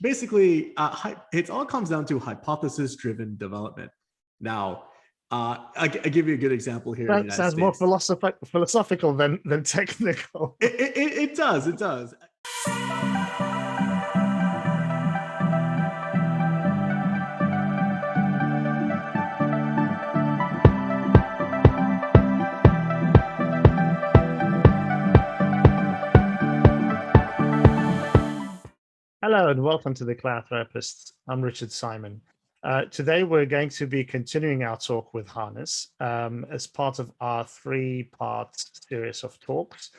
basically, it all comes down to hypothesis-driven development. Now, I give you a good example here in the That United sounds more States. philosophical than technical. It does. It does. Hello and welcome to the Cloud Therapists. I'm Richard Simon. Today we're going to be continuing our talk with Harness as part of our three-part series of talks.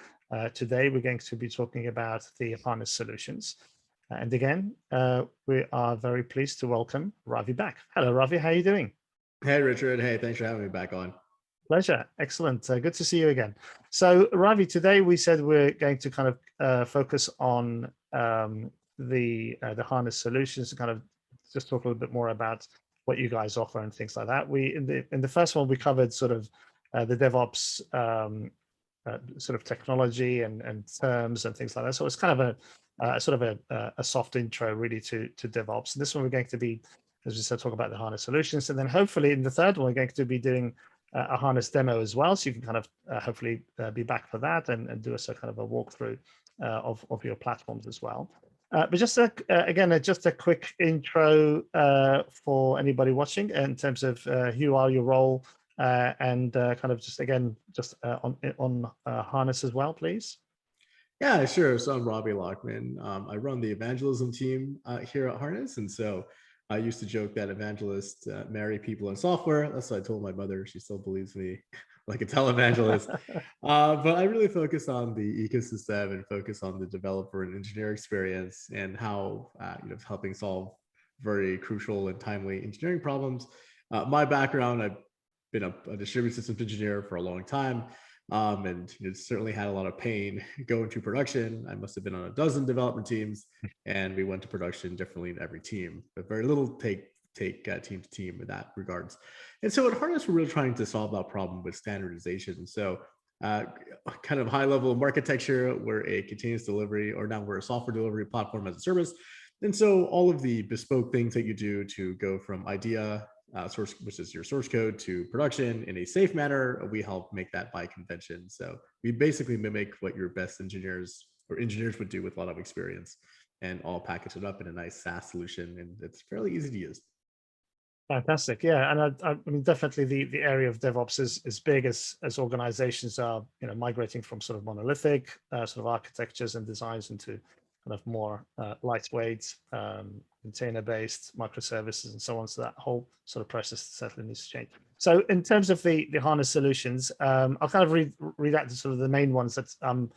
Today we're going to be talking about the Harness solutions. And again, we are very pleased to welcome Ravi back. Hello, Ravi. How are you doing? Hey, Richard. Hey, thanks for having me back on. Pleasure. Excellent. Good to see you again. So, Ravi, today we said we're going to kind of focus on the Harness solutions to kind of just talk a little bit more about what you guys offer and things like that. We in the first one we covered sort of the DevOps sort of technology and terms and things like that. So it's kind of a sort of a soft intro really to DevOps. And this one we're going to be, as we said, talk about the Harness solutions, and then hopefully in the third one we're going to be doing a Harness demo as well, so you can kind of hopefully be back for that and do us a kind of a walkthrough of your platforms as well. But just again, just a quick intro for anybody watching in terms of who you are, your role, and kind of just again, just on Harness as well, please. Yeah, sure. So I'm Ravi Lachhman. I run the evangelism team here at Harness, and so I used to joke that evangelists marry people in software. That's what I told my mother. She still believes me like a televangelist. But I really focus on the ecosystem and focus on the developer and engineer experience and how helping solve very crucial and timely engineering problems. My background, I've been a distributed systems engineer for a long time. And certainly had a lot of pain going to production. I must have been on a dozen development teams, and we went to production differently in every team, but very little take team to team in that regards. And so at Harness, we're really trying to solve that problem with standardization. So kind of high level of architecture, we're a continuous delivery, or now we're a software delivery platform as a service. And so all of the bespoke things that you do to go from idea, source, which is your source code, to production in a safe manner, we help make that by convention. So we basically mimic what your best engineers would do with a lot of experience, and all package it up in a nice SaaS solution, and it's fairly easy to use. Fantastic, yeah, and I mean definitely the area of DevOps is big as organizations are migrating from sort of monolithic sort of architectures and designs into kind of more lightweight, container-based microservices and so on. So that whole sort of process certainly needs to change. So in terms of the Harness solutions, I'll kind of read out the sort of the main ones that I'm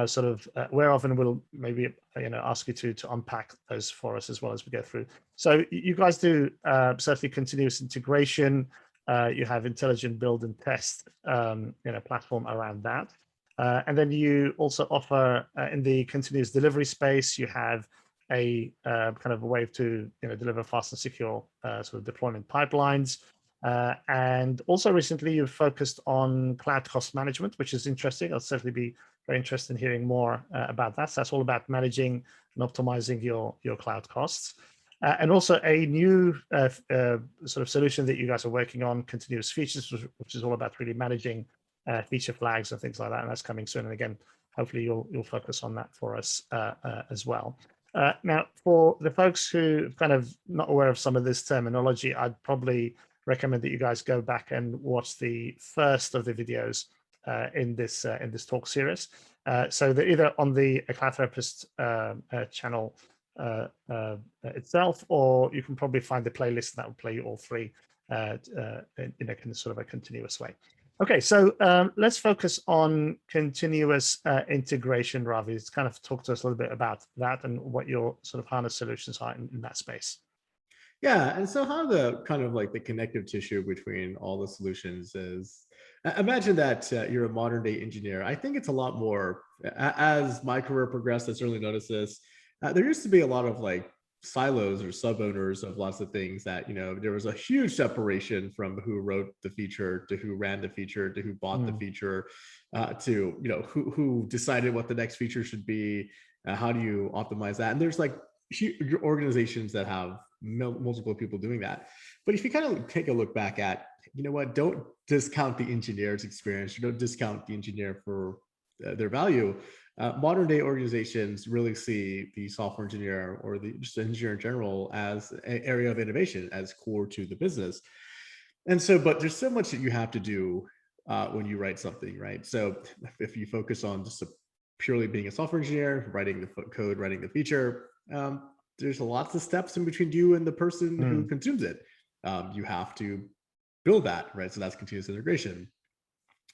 sort of aware of, and we'll maybe ask you to unpack those for us as well as we go through. So you guys do certainly continuous integration. You have intelligent build and test platform around that. And then you also offer in the continuous delivery space, you have a kind of a way to deliver fast and secure sort of deployment pipelines. And also recently you've focused on cloud cost management, which is interesting. I'll certainly be very interested in hearing more about that. So that's all about managing and optimizing your cloud costs. And also a new sort of solution that you guys are working on, continuous features, which is all about really managing feature flags and things like that, and that's coming soon. And again, hopefully you'll focus on that for us as well. Now, for the folks who are kind of not aware of some of this terminology, I'd probably recommend that you guys go back and watch the first of the videos in this talk series. So they're either on the Cloud Therapist channel itself, or you can probably find the playlist that will play you all three in a sort of a continuous way. Okay, so let's focus on continuous integration, Ravi. Let's kind of talk to us a little bit about that and what your sort of Harness solutions are in that space. Yeah, and so how the kind of like the connective tissue between all the solutions is, imagine that you're a modern day engineer. I think it's a lot more, as my career progressed, I certainly noticed this. There used to be a lot of like silos or sub owners of lots of things that, there was a huge separation from who wrote the feature to who ran the feature to who bought the feature to, who decided what the next feature should be. How do you optimize that? And there's like your organizations that have multiple people doing that. But if you kind of take a look back at, you know what, don't discount the engineer's experience, you don't discount the engineer for their value. Modern day organizations really see the software engineer or the just engineer in general as an area of innovation, as core to the business. And so, but there's so much that you have to do when you write something, right? So if you focus on just purely being a software engineer, writing the code, writing the feature, there's lots of steps in between you and the person who consumes it. You have to build that, right? So that's continuous integration.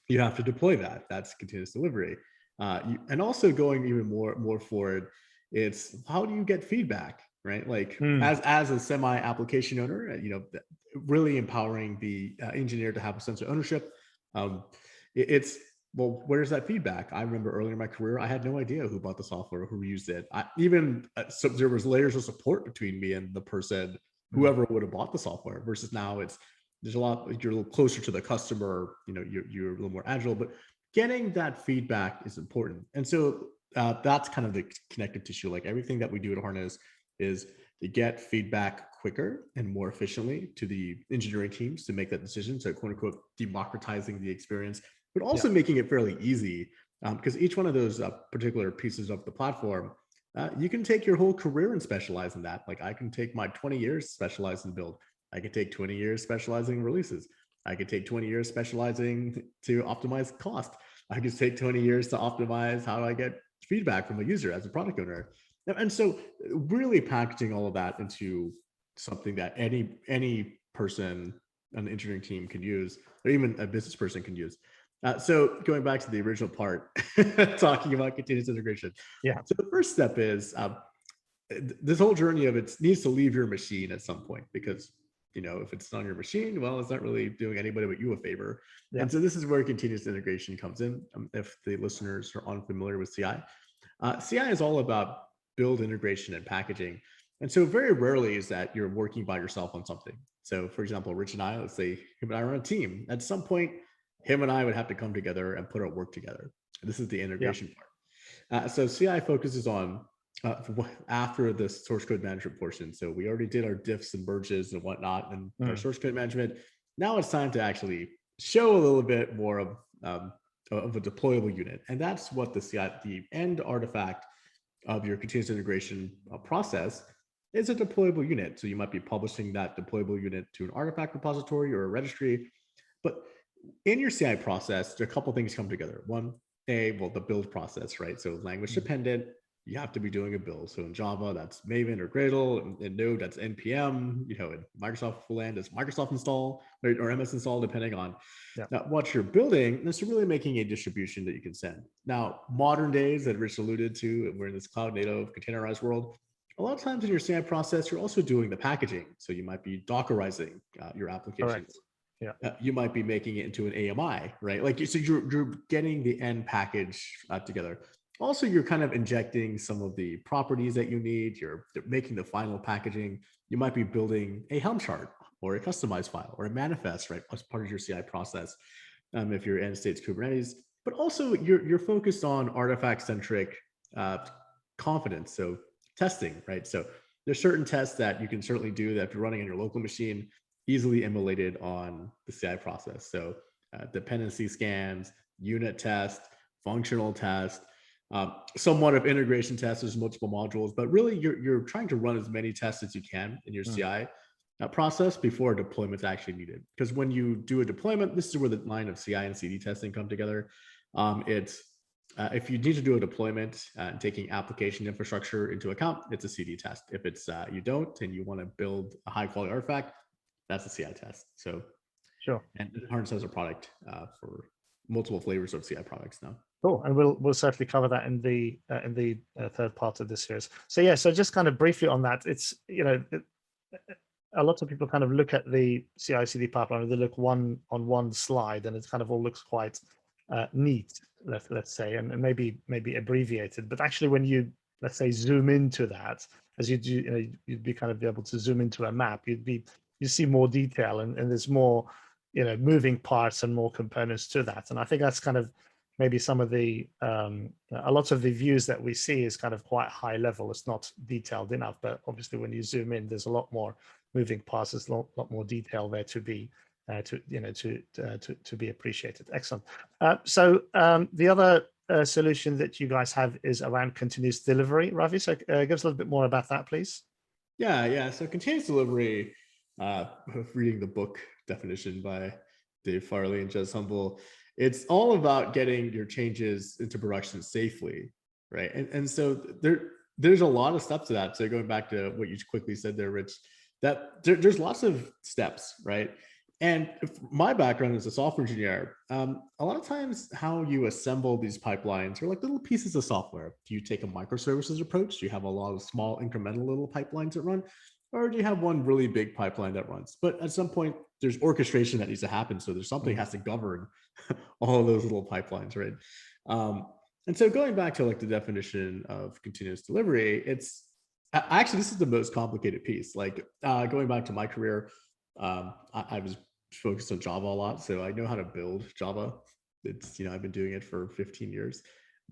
You have to deploy that. That's continuous delivery. And also going even more forward, it's how do you get feedback, right? Like as a semi application owner, really empowering the engineer to have a sense of ownership. It's well, where's that feedback? I remember earlier in my career, I had no idea who bought the software, who used it. So there was layers of support between me and the person, whoever would have bought the software. Versus now, there's a lot. You're a little closer to the customer. You're a little more agile, but getting that feedback is important. And so that's kind of the connective tissue. Like everything that we do at Harness is to get feedback quicker and more efficiently to the engineering teams to make that decision. So quote unquote, democratizing the experience, but also making it fairly easy, because each one of those particular pieces of the platform, you can take your whole career and specialize in that. Like I can take my 20 years specialize in build. I could take 20 years specializing in releases. I could take 20 years specializing to optimize cost. I could take 20 years to optimize how I get feedback from a user as a product owner. And so really packaging all of that into something that any person on the engineering team can use, or even a business person can use. So going back to the original part, talking about continuous integration. Yeah. So the first step is this whole journey of it needs to leave your machine at some point, because if it's on your machine, well, it's not really doing anybody but you a favor. Yeah. And so this is where continuous integration comes in. If the listeners are unfamiliar with CI, CI is all about build, integration, and packaging. And so very rarely is that you're working by yourself on something. So for example, Rich and I, let's say him and I are on a team. At some point, him and I would have to come together and put our work together. This is the integration part. So CI focuses on after the source code management portion. So we already did our diffs and merges and whatnot and our source code management. Now it's time to actually show a little bit more of a deployable unit. And that's what the end artifact of your continuous integration process is, a deployable unit. So you might be publishing that deployable unit to an artifact repository or a registry. But in your CI process, there are a couple of things come together. One, the build process, right? So language dependent, you have to be doing a build. So in Java, that's Maven or Gradle. In Node, that's NPM. In Microsoft land, it's Microsoft install or MS install, depending on what you're building. This is really making a distribution that you can send. Now, modern days that Rich alluded to, and we're in this cloud native containerized world, a lot of times in your CI process, you're also doing the packaging. So you might be Dockerizing your applications. Correct. Yeah. You might be making it into an AMI, right? Like, so you're getting the end package together. Also, you're kind of injecting some of the properties that you need. You're making the final packaging. You might be building a Helm chart or a customized file or a manifest, right, as part of your CI process. If you're in states Kubernetes, but also you're focused on artifact-centric confidence. So testing, right? So there's certain tests that you can certainly do that if you're running on your local machine, easily emulated on the CI process. So dependency scans, unit test, functional test, somewhat of integration tests. There's multiple modules, but really you're trying to run as many tests as you can in your CI process before a deployment is actually needed. Because when you do a deployment, this is where the line of CI and CD testing come together. If you need to do a deployment, taking application infrastructure into account, it's a CD test. If it's you don't and you want to build a high quality artifact, that's a CI test. So sure. And Harness has a product for multiple flavors of CI products now. Cool, and we'll certainly cover that in the third part of this series. So yeah, so just kind of briefly on that, it's a lot of people kind of look at the CI/CD pipeline, and they look on one slide, and it kind of all looks quite neat, let's say, and maybe abbreviated. But actually, when you, let's say, zoom into that, as you do, you'd be kind of be able to zoom into a map. You see more detail, and there's more moving parts and more components to that. And I think that's kind of maybe some of the a lot of the views that we see is kind of quite high level. It's not detailed enough, but obviously when you zoom in, there's a lot more moving parts. There's a lot more detail there to be to be appreciated. Excellent. The other solution that you guys have is around continuous delivery, Ravi. So give us a little bit more about that, please. Yeah. So continuous delivery, reading the book definition by Dave Farley and Jez Humble, it's all about getting your changes into production safely, right? And so there's a lot of steps to that. So going back to what you quickly said there, Rich, that there's lots of steps, right? And my background as a software engineer, a lot of times how you assemble these pipelines are like little pieces of software. Do you take a microservices approach? Do you have a lot of small incremental little pipelines that run? Or do you have one really big pipeline that runs? But at some point, there's orchestration that needs to happen. So there's something has to govern all of those little pipelines, right? And so going back to like the definition of continuous delivery, it's actually, this is the most complicated piece. Like going back to my career, I was focused on Java a lot, so I know how to build Java. It's, I've been doing it for 15 years,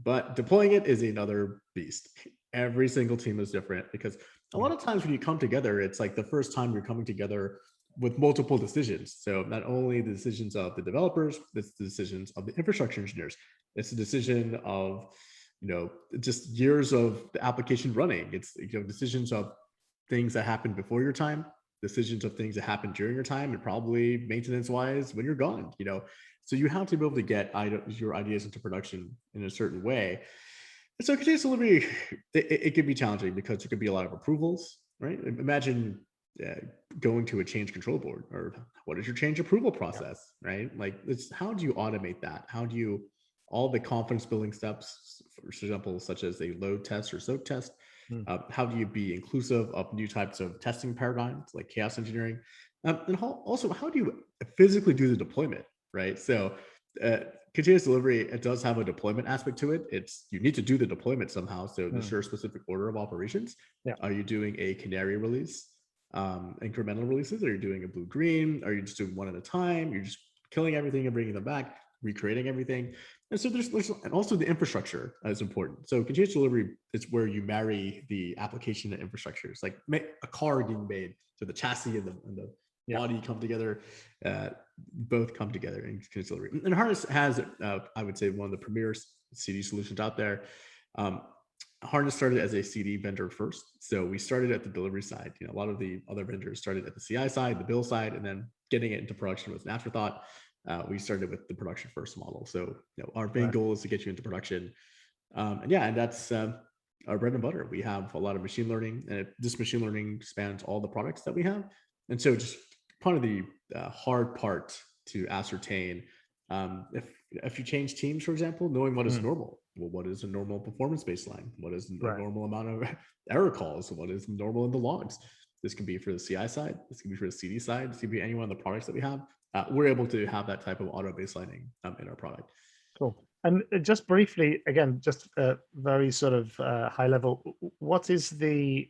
but deploying it is another beast. Every single team is different because a lot of times when you come together, it's like the first time you're coming together with multiple decisions. So not only the decisions of the developers, it's the decisions of the infrastructure engineers. It's the decision of, just years of the application running. It's, decisions of things that happened before your time, decisions of things that happen during your time, and probably maintenance wise when you're gone, so you have to be able to get your ideas into production in a certain way. And so continuous delivery, it can be challenging because there could be a lot of approvals, right? Imagine going to a change control board, or what is your change approval process, right? Like, it's how do you automate that? How do you, all the confidence building steps, for example, such as a load test or soak test, how do you be inclusive of new types of testing paradigms like chaos engineering? And also, how do you physically do the deployment, right? So continuous delivery, it does have a deployment aspect to it. You need to do the deployment somehow. So there's a specific order of operations. Yeah. Are you doing a canary release, incremental releases? Are you doing a blue-green? Are you just doing one at a time? You're just killing everything and bringing them back, recreating everything. And so there's and also the infrastructure is important. So continuous delivery is where you marry the application and infrastructure. It's like a car getting made. So the chassis and the body come together, both come together in continuous delivery. And Harness has, I would say, one of the premier CD solutions out there. Harness started as a CD vendor first. So we started at the delivery side. A lot of the other vendors started at the CI side, the build side, and then getting it into production was an afterthought. We started with the production first model. So our main goal is to get you into production. And that's our bread and butter. We have a lot of machine learning, and this machine learning spans all the products that we have. And so just part of the hard part to ascertain, if you change teams, for example, knowing what is normal. Well, what is a normal performance baseline? What is the normal amount of error calls? What is normal in the logs? This can be for the CI side. This can be for the CD side. This can be any one of the products that we have. We're able to have that type of auto baselining in our product. Cool. And just briefly, again, just very sort of high level, what is the,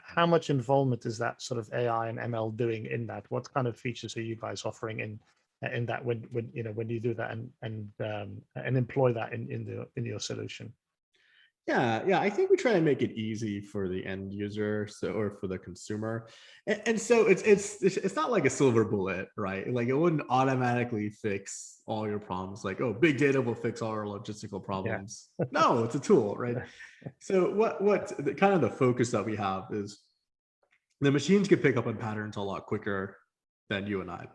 how much involvement is that sort of AI and ML doing in that? What kind of features are you guys offering in that when you do that and employ that in your solution? Yeah. I think we try to make it easy for the end user, or for the consumer, and so it's not like a silver bullet, right? Like, it wouldn't automatically fix all your problems. Like, oh, big data will fix all our logistical problems. Yeah. No, it's a tool, right? So what the kind of the focus that we have is the machines can pick up on patterns a lot quicker than you and I.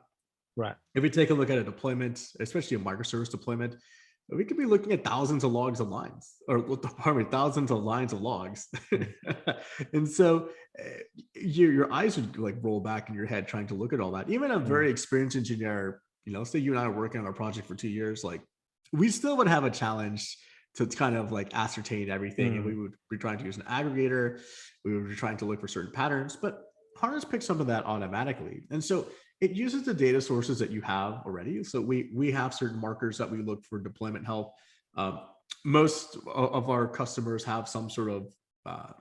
Right. If we take a look at a deployment, especially a microservice deployment, we could be looking at thousands of logs and lines, or thousands of lines of logs. And so your eyes would like roll back in your head trying to look at all that. Even a very experienced engineer, say you and I are working on a project for 2 years, like, we still would have a challenge to kind of like ascertain everything. And we would be trying to use an aggregator. We would be trying to look for certain patterns, but Harness picks some of that automatically. And so it uses the data sources that you have already. So we have certain markers that we look for deployment health. Most of our customers have some sort of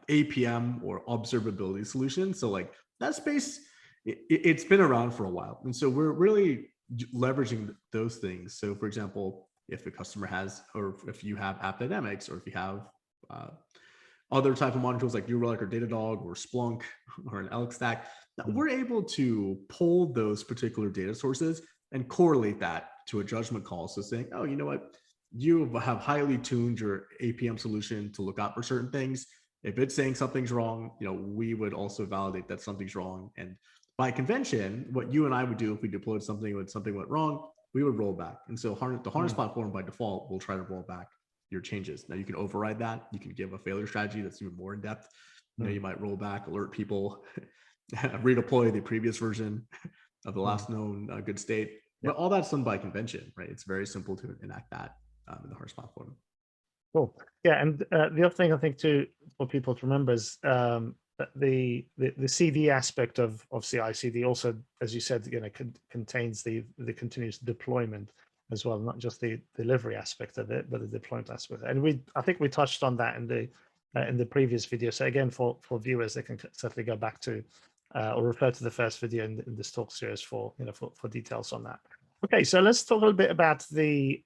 APM or observability solution. So like that space, it's been around for a while. And so we're really leveraging those things. So for example, if a customer has, or if you have App Dynamics, or if you have other type of monitoring tools like New Relic or Datadog or Splunk or an Elk Stack, we're able to pull those particular data sources and correlate that to a judgment call. So saying, oh, you know what, you have highly tuned your APM solution to look out for certain things. If it's saying something's wrong, we would also validate that something's wrong. And by convention, what you and I would do if we deployed something when something went wrong, we would roll back. And so the Harness platform by default will try to roll back your changes. Now you can override that. You can give a failure strategy that's even more in depth. You might roll back, alert people, redeploy the previous version of the last known good state. But all that's done by convention, right? It's very simple to enact that in the Harness platform. Cool. Yeah, and the other thing I think too for people to remember is the CD aspect of CI/CD also, as you said, contains the continuous deployment as well, not just the delivery aspect of it, but the deployment aspect. And I think we touched on that in the previous video. So again, for viewers, they can certainly go back to or refer to the first video in this talk series for details on that. Okay, so let's talk a little bit about the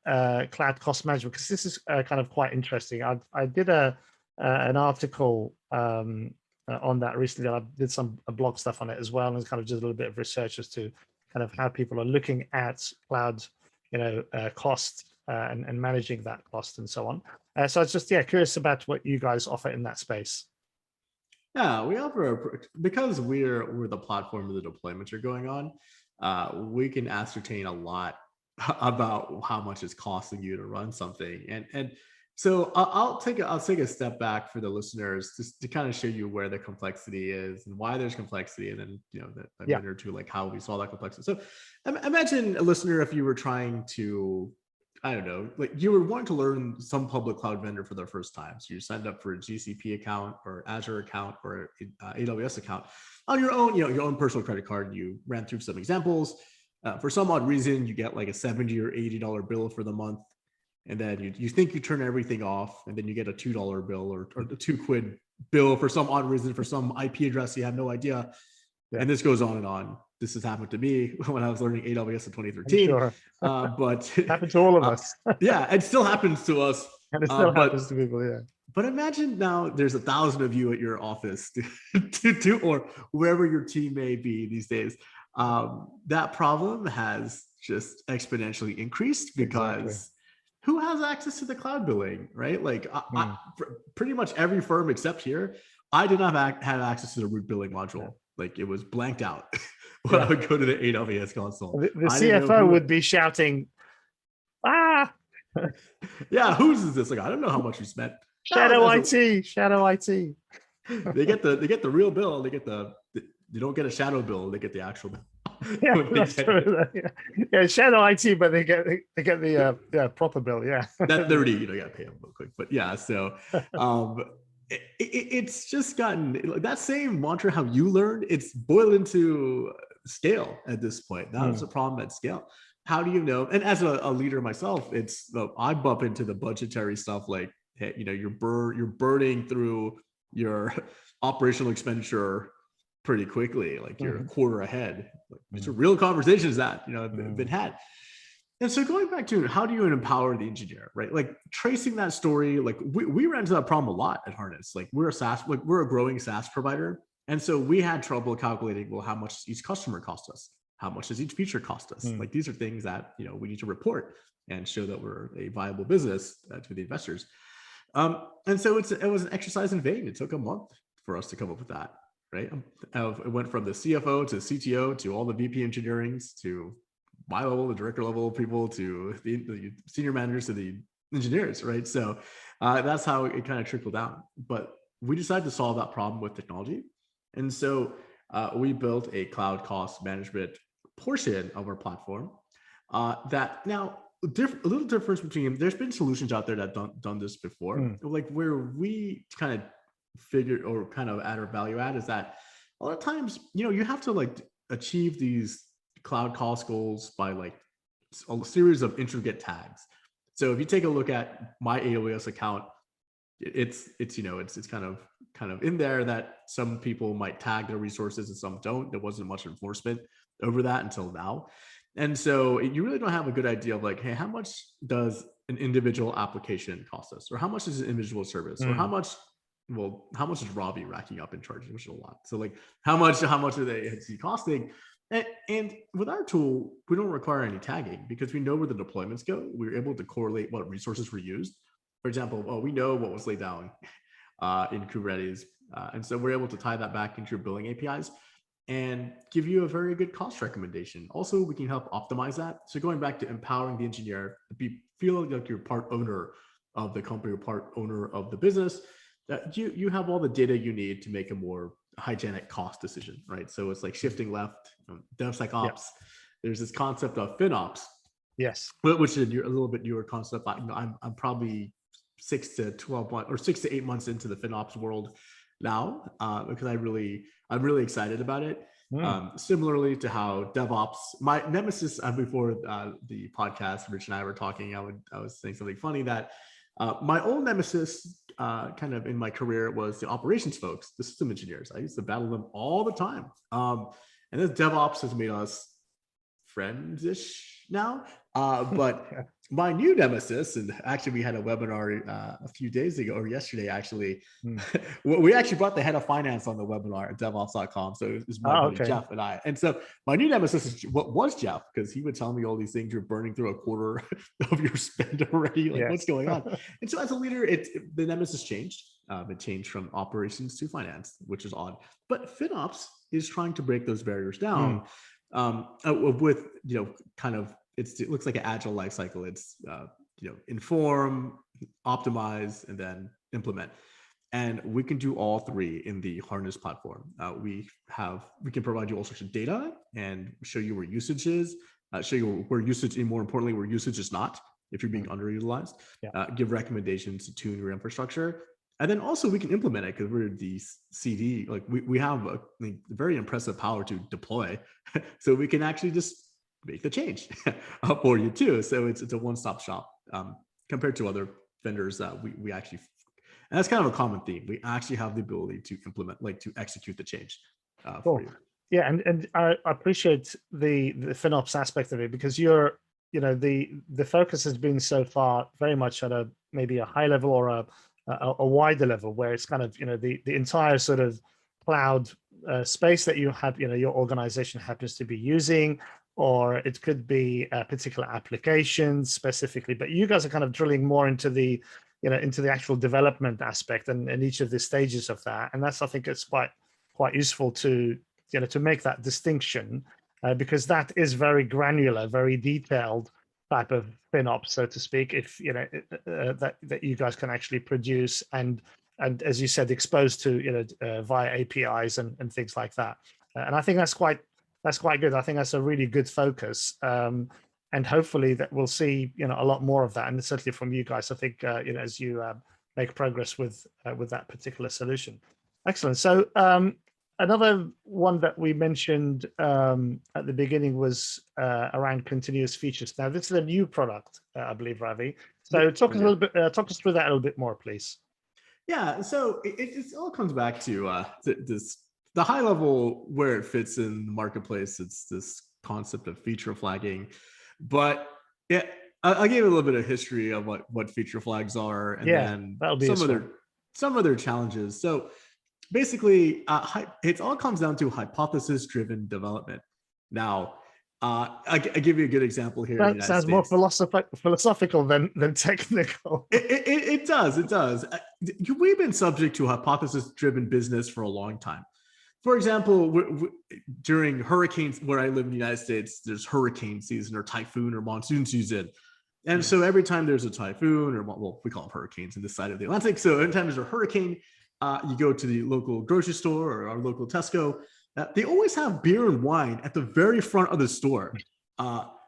cloud cost management, because this is kind of quite interesting. I did an article on that recently. I did some blog stuff on it as well, and kind of just a little bit of research as to kind of how people are looking at cloud, cost and managing that cost and so on. So I was just curious about what you guys offer in that space. Yeah, we offer, because we're the platform of the deployments are going on. We can ascertain a lot about how much it's costing you to run something, and so I'll take a step back for the listeners just to kind of show you where the complexity is and why there's complexity, and then a minute or two like how we solve that complexity. So imagine a listener, if you were trying to, I don't know, like you were wanting to learn some public cloud vendor for the first time. So you signed up for a GCP account or Azure account or AWS account on your own, your own personal credit card. You ran through some examples. For some odd reason, you get like a $70 or $80 bill for the month. And then you think you turn everything off, and then you get a $2 bill or a £2 bill for some odd reason, for some IP address you have no idea. Yeah. And this goes on and on. This has happened to me when I was learning AWS in 2013. Sure. But happened to all of us. Yeah, it still happens to us. And it still happens to people, yeah. But imagine now there's 1,000 of you at your office or wherever your team may be these days. That problem has just exponentially increased because who has access to the cloud billing, right? Like pretty much every firm except here, I did not have access to the root billing module. Yeah. Like it was blanked out when I would go to the AWS console. The CFO would be shouting, "Ah!" Yeah, whose is this? Like, I don't know how much you spent. Shadow IT. They get the real bill. They don't get a shadow bill. They get the actual bill. Yeah, that's true. Yeah, shadow IT, but they get the proper bill. Yeah, that 30, you got to pay them real quick. But yeah, so it's just gotten that same mantra how you learned. It's boiled into scale at this point. That was a problem at scale. How do you know? And as a leader myself, I bump into the budgetary stuff like, hey, you're burning through your operational expenditure pretty quickly, like you're a quarter ahead. It's a real conversations that have been had. And so going back to how do you empower the engineer, right? Like tracing that story, like we ran into that problem a lot at Harness. Like we're a growing SaaS provider. And so we had trouble calculating, well, how much each customer cost us? How much does each feature cost us? Like these are things that we need to report and show that we're a viable business to the investors. And so it was an exercise in vain. It took a month for us to come up with that, right? It went from the CFO to CTO to all the VP engineerings to my level, the director level people, to the senior managers, to the engineers, right? So that's how it kind of trickled down. But we decided to solve that problem with technology. And so we built a cloud cost management portion of our platform that now a little difference between, there's been solutions out there that done this before, like where we kind of figured or kind of add our value add is that a lot of times, you have to like achieve these cloud cost goals by like a series of intricate tags. So if you take a look at my AWS account, it's kind of in there that some people might tag their resources and some don't. There wasn't much enforcement over that until now. And so you really don't have a good idea of like, hey, how much does an individual application cost us, or how much is an individual service, or how much, well, how much is Ravi racking up and charging, which is a lot. So like how much are they costing? And with our tool, we don't require any tagging because we know where the deployments go. We're able to correlate what resources were used. For example, we know what was laid down in Kubernetes. And so we're able to tie that back into your billing APIs and give you a very good cost recommendation. Also, we can help optimize that. So going back to empowering the engineer, feel like you're part owner of the company or part owner of the business, that you have all the data you need to make a more hygienic cost decision, right? So it's like shifting left, DevSecOps. There's this concept of FinOps, Yes, which is a little bit newer concept. I'm probably 6 to 12 months or 6 to 8 months into the FinOps world now, because I'm really excited about it. Similarly to how DevOps, my nemesis before the podcast, Rich and I were talking, I was saying something funny that my old nemesis kind of in my career was the operations folks, the system engineers. I used to battle them all the time. And this DevOps has made us friends-ish now. But my new nemesis, and actually we had a webinar a few days ago or yesterday, actually, we actually brought the head of finance on the webinar at devops.com. So it was my buddy Jeff and I. And so my new nemesis is what was Jeff, because he would tell me all these things. You're burning through a quarter of your spend already. Like, what's going on? And so as a leader, the nemesis changed. It changed from operations to finance, which is odd. But FinOps is trying to break those barriers down with, kind of, it looks like an agile life cycle. It's, inform, optimize, and then implement. And we can do all three in the Harness platform. We can provide you all sorts of data and show you where usage is, show you where usage, and more importantly, where usage is not, if you're being underutilized, give recommendations to tune your infrastructure. And then also we can implement it because we're the CD, like we have a very impressive power to deploy. So we can actually just make the change for you too. So it's a one-stop shop compared to other vendors that we actually, and that's kind of a common theme. We actually have the ability to implement, like to execute the change for you. Yeah, and I appreciate the FinOps aspect of it, because the focus has been so far very much at maybe a high level or a wider level, where it's kind of the entire sort of cloud space that you have, your organization happens to be using, or it could be a particular application specifically. But you guys are kind of drilling more into the into the actual development aspect and each of the stages of that, and that's, I think it's quite useful to to make that distinction, because that is very granular, very detailed type of FinOps, so to speak, if that you guys can actually produce and as you said, exposed to via APIs and things like that. And I think that's quite good. I think that's a really good focus, and hopefully that we'll see a lot more of that, and certainly from you guys, I think as you make progress with that particular solution. Excellent. So another one that we mentioned at the beginning was around continuous features. Now, this is a new product, I believe, Ravi. So talk us through that a little bit more, please. Yeah. So it all comes back to the high level where it fits in the marketplace. It's this concept of feature flagging, but yeah, I'll give you a little bit of history of what feature flags are, and then some of their challenges. So basically, it all comes down to hypothesis-driven development. Now, I give you a good example here. That sounds more philosophical than technical. It does. We've been subject to hypothesis-driven business for a long time. For example, during hurricanes, where I live in the United States, there's hurricane season or typhoon or monsoon season. And so every time there's a typhoon, or well, we call them hurricanes in this side of the Atlantic. So anytime there's a hurricane, you go to the local grocery store or our local Tesco, they always have beer and wine at the very front of the store,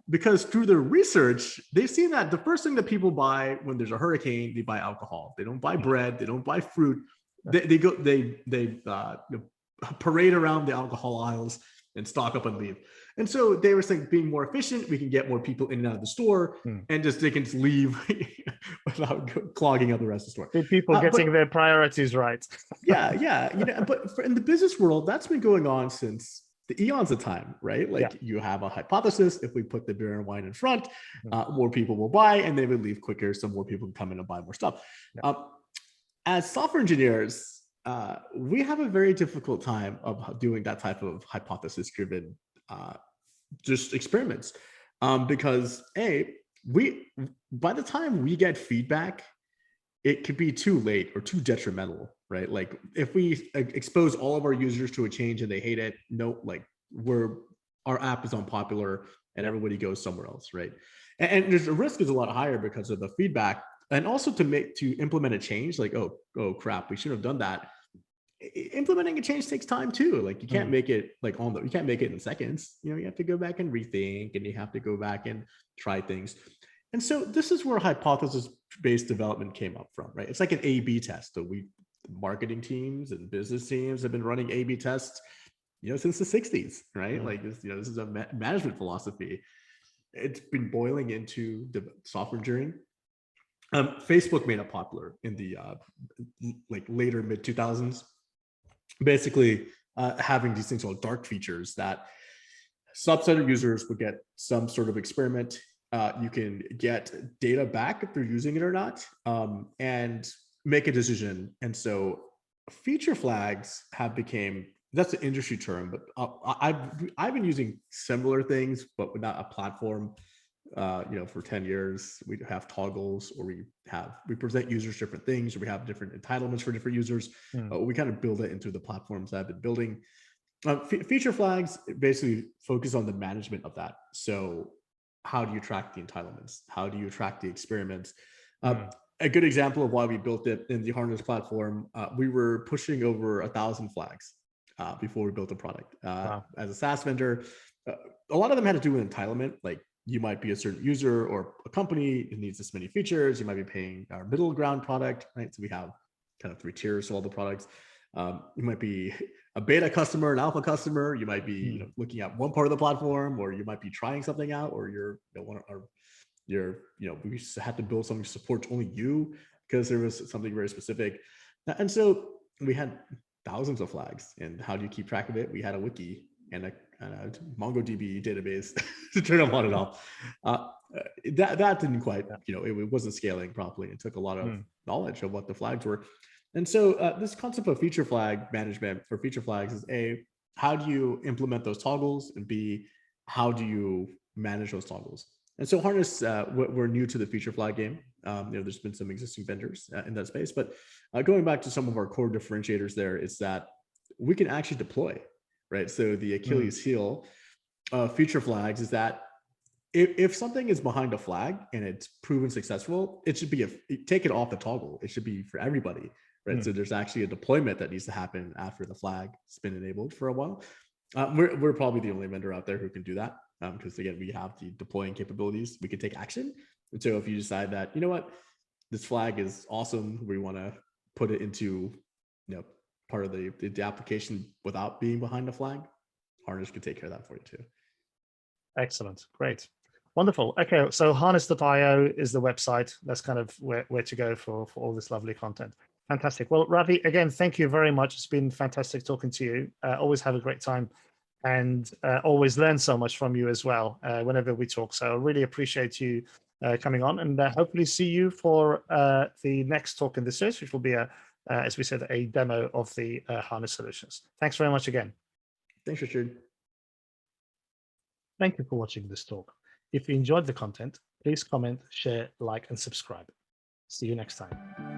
because through their research, they've seen that the first thing that people buy when there's a hurricane, they buy alcohol. They don't buy bread. They don't buy fruit. They parade around the alcohol aisles and stock up and leave. And so they were saying, being more efficient, we can get more people in and out of the store, and they can just leave without clogging up the rest of the store. People getting their priorities right. yeah. But in the business world, that's been going on since the eons of time, right? Like you have a hypothesis. If we put the beer and wine in front, more people will buy and they will leave quicker. So more people can come in and buy more stuff. As software engineers, we have a very difficult time of doing that type of hypothesis driven just experiments. Because by the time we get feedback, it could be too late or too detrimental, right? Like if we expose all of our users to a change and they hate it, our app is unpopular and everybody goes somewhere else, right? And there's the risk is a lot higher because of the feedback, and also to implement a change, like oh crap, we should have done that. Implementing a change takes time too. Like you can't make it like you can't make it in seconds. You have to go back and rethink, and you have to go back and try things. And so this is where hypothesis-based development came up from, right? It's like an A/B test. So marketing teams and business teams have been running A/B tests, since the 60s, right? Like this, this is a management philosophy. It's been boiling into the software engineering. Facebook made it popular in the later mid 2000s. Basically, having these things called dark features that subset of users would get some sort of experiment. You can get data back if they're using it or not, and make a decision. And so feature flags that's an industry term, but I've been using similar things, but not a platform. For 10 years, we have toggles, or we present users different things, or we have different entitlements for different users. We kind of build it into the platforms that I've been building. Feature flags basically focus on the management of that. So how do you track the entitlements? How do you track the experiments? A good example of why we built it in the Harness platform, we were pushing over 1,000 flags before we built the product. As a SaaS vendor, a lot of them had to do with entitlement. Like you might be a certain user or a company that needs this many features. You might be paying our middle ground product, right? So we have kind of 3 tiers to all the products. You might be a beta customer, an alpha customer. You might be looking at one part of the platform, or you might be trying something out, or we had to build something to support only you because there was something very specific. And so we had thousands of flags. And how do you keep track of it? We had a wiki and a MongoDB database to turn them on and off. That didn't quite, it wasn't scaling properly. It took a lot of knowledge of what the flags were. And so this concept of feature flag management for feature flags is A, how do you implement those toggles? And B, how do you manage those toggles? And so Harness, we're new to the feature flag game. There's been some existing vendors in that space, but going back to some of our core differentiators there is that we can actually deploy, right? So the Achilles heel of feature flags is that if something is behind a flag and it's proven successful, it should be take it off the toggle. It should be for everybody, right? So there's actually a deployment that needs to happen after the flag has been enabled for a while. We're probably the only vendor out there who can do that, because again, we have the deploying capabilities. We can take action. And so if you decide that, this flag is awesome, we want to put it into part of the application without being behind the flag, Harness can take care of that for you too. Excellent. Great. Wonderful. Okay, so harness.io is the website. That's kind of where to go for all this lovely content. Fantastic. Well, Ravi, again, thank you very much. It's been fantastic talking to you. Always have a great time, and always learn so much from you as well whenever we talk. So I really appreciate you coming on, and hopefully see you for the next talk in the series, which will be, as we said, a demo of the Harness solutions. Thanks very much again. Thanks, Richard. Thank you for watching this talk. If you enjoyed the content, please comment, share, like, and subscribe. See you next time.